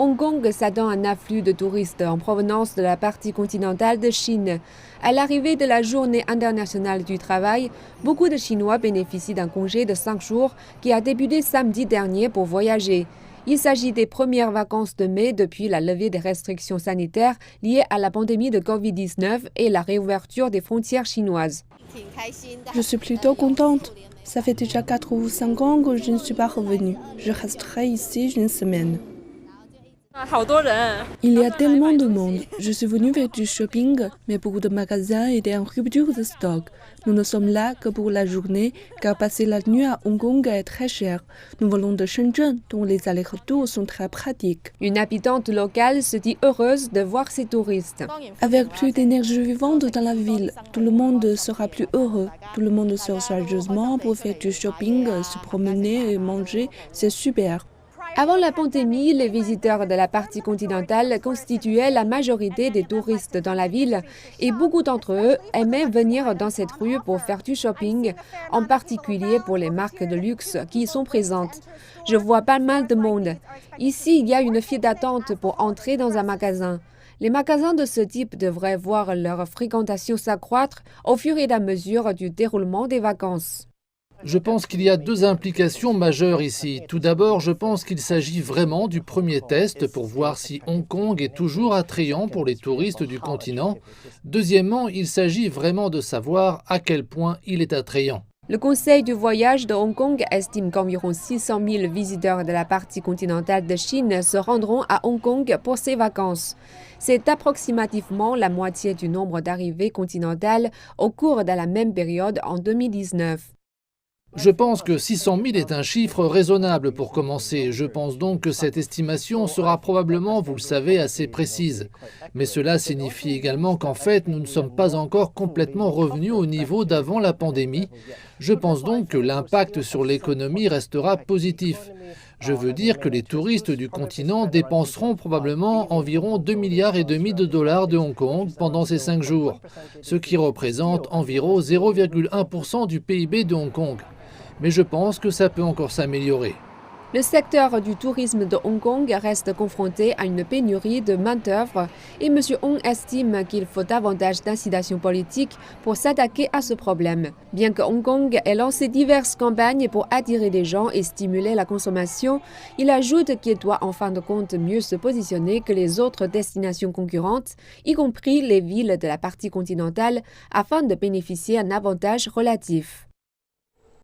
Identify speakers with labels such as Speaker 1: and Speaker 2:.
Speaker 1: Hong Kong s'attend à un afflux de touristes en provenance de la partie continentale de Chine. À l'arrivée de la Journée internationale du travail, beaucoup de Chinois bénéficient d'un congé de 5 jours qui a débuté samedi dernier pour voyager. Il s'agit des premières vacances de mai depuis la levée des restrictions sanitaires liées à la pandémie de Covid-19 et la réouverture des frontières chinoises.
Speaker 2: Je suis plutôt contente. Ça fait déjà 4 ou 5 ans que je ne suis pas revenue. Je resterai ici une semaine. Il y a tellement de monde. Je suis venue faire du shopping, mais beaucoup de magasins étaient en rupture de stock. Nous ne sommes là que pour la journée, car passer la nuit à Hong Kong est très cher. Nous venons de Shenzhen, dont les allers-retours sont très pratiques.
Speaker 1: Une habitante locale se dit heureuse de voir ces touristes.
Speaker 2: Avec plus d'énergie vivante dans la ville, tout le monde sera plus heureux. Tout le monde sort sérieusement pour faire du shopping, se promener et manger. C'est super.
Speaker 1: Avant la pandémie, les visiteurs de la partie continentale constituaient la majorité des touristes dans la ville et beaucoup d'entre eux aimaient venir dans cette rue pour faire du shopping, en particulier pour les marques de luxe qui y sont présentes. Je vois pas mal de monde. Ici, il y a une file d'attente pour entrer dans un magasin. Les magasins de ce type devraient voir leur fréquentation s'accroître au fur et à mesure du déroulement des vacances.
Speaker 3: Je pense qu'il y a 2 implications majeures ici. Tout d'abord, je pense qu'il s'agit vraiment du premier test pour voir si Hong Kong est toujours attrayant pour les touristes du continent. Deuxièmement, il s'agit vraiment de savoir à quel point il est attrayant.
Speaker 1: Le Conseil du voyage de Hong Kong estime qu'environ 600 000 visiteurs de la partie continentale de Chine se rendront à Hong Kong pour ces vacances. C'est approximativement la moitié du nombre d'arrivées continentales au cours de la même période en 2019.
Speaker 3: Je pense que 600 000 est un chiffre raisonnable pour commencer. Je pense donc que cette estimation sera probablement, vous le savez, assez précise. Mais cela signifie également qu'en fait, nous ne sommes pas encore complètement revenus au niveau d'avant la pandémie. Je pense donc que l'impact sur l'économie restera positif. Je veux dire que les touristes du continent dépenseront probablement environ 2,5 milliards de dollars de Hong Kong pendant ces 5 jours, ce qui représente environ 0,1% du PIB de Hong Kong. Mais je pense que ça peut encore s'améliorer.
Speaker 1: Le secteur du tourisme de Hong Kong reste confronté à une pénurie de main-d'œuvre et M. Hong estime qu'il faut davantage d'incitation politique pour s'attaquer à ce problème. Bien que Hong Kong ait lancé diverses campagnes pour attirer des gens et stimuler la consommation, il ajoute qu'il doit en fin de compte mieux se positionner que les autres destinations concurrentes, y compris les villes de la partie continentale, afin de bénéficier d'un avantage relatif.